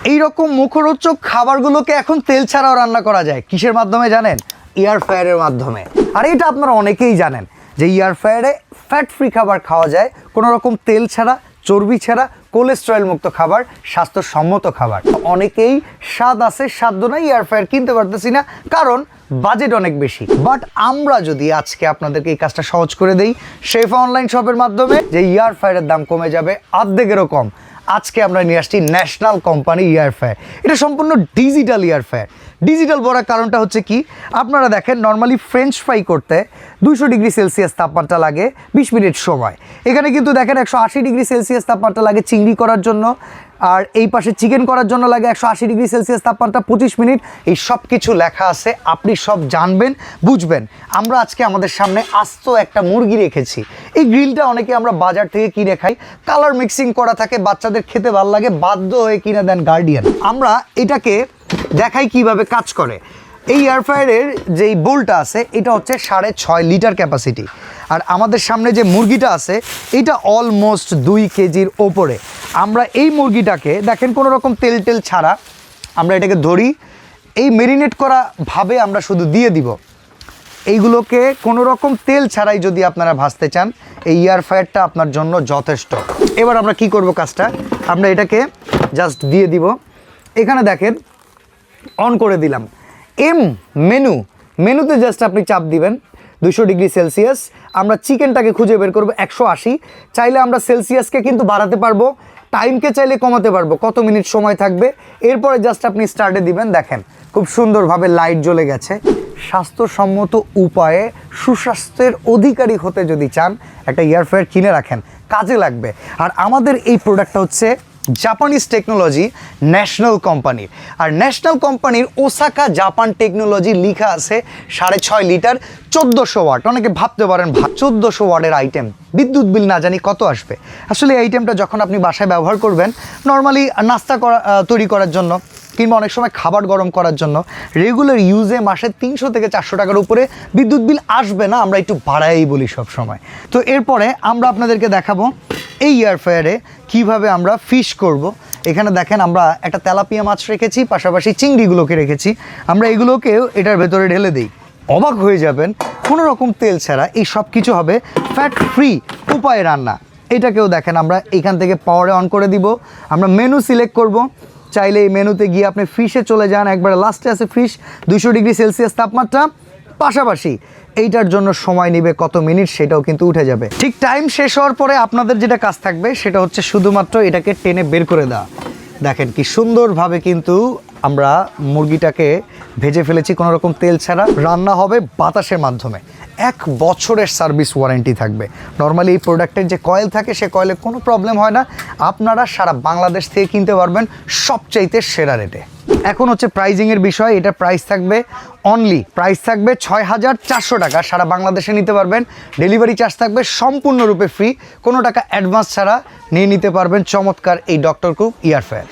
এই রকম মুখরোচক খাবারগুলোকে এখন তেল ছাড়াও রান্না করা যায়। কিসের মাধ্যমে জানেন? এয়ার ফ্রায়ারের মাধ্যমে। আর এটা আপনারা অনেকেই জানেন যে এয়ার ফ্রায়ারে ফ্যাট ফ্রি খাবার খাওয়া যায়, কোনো রকম তেল ছাড়া, চর্বি ছাড়া, কোলেস্টেরল মুক্ত খাবার, স্বাস্থ্যসম্মত খাবার। অনেকেই স্বাদ আছে সাধ্য নাই এয়ার ফ্রায়ার কিনতে পারতেছি না, কারণ বাজেট অনেক বেশি। বাট আমরা যদি আজকে আপনাদেরকে এই কাজটা সহজ করে দেই শেফা অনলাইন শপের মাধ্যমে, যে এয়ার ফ্রায়ারের দাম কমে যাবে অর্ধেকেরও কম। আজকে আমরা নিয়ে আসছি ন্যাশনাল কোম্পানি এয়ার ফ্রায়ার। এটা সম্পূর্ণ ডিজিটাল এয়ার ফ্রায়ার। ডিজিটাল বলার কারণটা হচ্ছে কি, আপনারা দেখেন নর্মালি ফ্রেঞ্চ ফ্রাই করতে 200 ডিগ্রি সেলসিয়াস তাপমাত্রা লাগে 20 মিনিট সময়। এখানে কিন্তু দেখেন 180 ডিগ্রি সেলসিয়াস তাপমাত্রা লাগে চিংড়ি করার জন্য, আর এই পাশে চিকেন করার জন্য লাগে 180 ডিগ্রি সেলসিয়াস তাপমাত্রা 25 মিনিট। এই সব কিছু লেখা আছে, আপনি সব জানবেন, বুঝবেন। আমরা আজকে আমাদের সামনে আস্ত একটা মুরগি রেখেছি। এই গ্রিলটা অনেকে আমরা বাজার থেকে কিনে খাই, কালার মিক্সিং করা থাকে, বাচ্চাদের খেতে ভালো লাগে, বাধ্য হয়ে কিনে দেন গার্ডিয়ান। আমরা এটাকে দেখাই কিভাবে কাজ করে। এই এয়ার ফ্রায়ারের যেই বোলটা আছে এটা হচ্ছে 6.5 লিটার ক্যাপাসিটি। আর আমাদের সামনে যে মুরগিটা আছে এটা অলমোস্ট 2 কেজির ওপরে। আমরা এই মুরগিটাকে দেখেন কোনো রকম তেল টেল ছাড়া আমরা এটাকে ধরি, এই মেরিনেট করা ভাবে আমরা শুধু দিয়ে দিব। এইগুলোকে কোনো রকম তেল ছাড়াই যদি আপনারা ভাজতে চান, এই এয়ার ফ্রায়ারটা আপনার জন্য যথেষ্ট। এবার আমরা কি করব কাজটা, আমরা এটাকে জাস্ট দিয়ে দিব। এখানে দেখেন অন করে দিলাম। মেনুতে জাস্ট আপনি চাপ দিবেন 200 ডিগ্রি সেলসিয়াস। আমরা চিকেনটাকে খুঁজে বের করবো 180। চাইলে আমরা সেলসিয়াসকে কিন্তু বাড়াতে পারবো, টাইমকে চাইলে কমাতে পারবো, কত মিনিট সময় থাকবে। এরপরে জাস্ট আপনি স্টার্টে দিবেন। দেখেন খুব সুন্দরভাবে লাইট জ্বলে গেছে। স্বাস্থ্যসম্মত উপায়ে সুস্বাস্থ্যের অধিকারী হতে যদি চান, একটা এয়ার ফ্রায়ার কিনে রাখেন, কাজে লাগবে। আর আমাদের এই প্রোডাক্টটা হচ্ছে জাপানিজ টেকনোলজি ন্যাশনাল কোম্পানির। আর ন্যাশনাল কোম্পানির ওসাকা জাপান টেকনোলজি লেখা আছে 6.5 লিটার 1400 ওয়াট। অনেকে ভাবতে পারেন 1400 ওয়াটের আইটেম, বিদ্যুৎ বিল না জানি কত আসবে। আসলে এই আইটেমটা যখন আপনি বাসায় ব্যবহার করবেন, নর্মালি নাস্তা তৈরি করার জন্য কিংবা অনেক সময় খাবার গরম করার জন্য, রেগুলার ইউজে মাসে 300 থেকে 400 টাকার উপরে বিদ্যুৎ বিল আসবে না। আমরা একটু বাড়াই বলি সব সময়। তো এরপরে আমরা আপনাদেরকে দেখাবো এই এয়ার ফ্রায়ারে কীভাবে আমরা ফিশ করব। এখানে দেখেন আমরা একটা তেলাপিয়া মাছ রেখেছি, পাশাপাশি চিংড়িগুলোকে রেখেছি। আমরা এগুলোকেও এটার ভেতরে ঢেলে দিই। অবাক হয়ে যাবেন, কোনো রকম তেল ছাড়া এই সব কিছু হবে ফ্যাট ফ্রি উপায়ে রান্না। এটাকেও দেখেন আমরা এইখান থেকে পাওয়ারে অন করে দিব। আমরা মেনু সিলেক্ট করব। চাইলে এই মেনুতে গিয়ে আপনি ফিশে চলে যান, একবারে লাস্টে আছে ফিশ 200 ডিগ্রি সেলসিয়াস তাপমাত্রা। পাশাপাশি এইটার জন্য সময় নেবে কত মিনিট সেটাও কিন্তু উঠে যাবে। ঠিক টাইম শেষ হওয়ার পরে আপনাদের যেটা কাজ থাকবে সেটা হচ্ছে শুধুমাত্র এটাকে টেনে বের করে দেওয়া। দেখেন কি সুন্দরভাবে কিন্তু আমরা মুরগিটাকে ভেজে ফেলেছি, কোনো রকম তেল ছাড়া। রান্না হবে বাতাসের মাধ্যমে। 1 বছরের সার্ভিস ওয়ারেন্টি থাকবে। নর্মালি এই প্রোডাক্টের যে কয়েল থাকে সে কয়েলে কোনো প্রবলেম হয় না। আপনারা সারা বাংলাদেশ থেকে কিনতে পারবেন সবচাইতে সেরা রেটে। এখন হচ্ছে প্রাইজিংয়ের বিষয়। এটা প্রাইস থাকবে প্রাইস থাকবে 6400 টাকা। সারা বাংলাদেশে নিতে পারবেন। ডেলিভারি চার্জ থাকবে সম্পূর্ণরূপে ফ্রি, কোনো টাকা অ্যাডভান্স ছাড়া নিয়ে নিতে পারবেন চমৎকার এই ডক্টর কুক এয়ার ফ্রায়ার।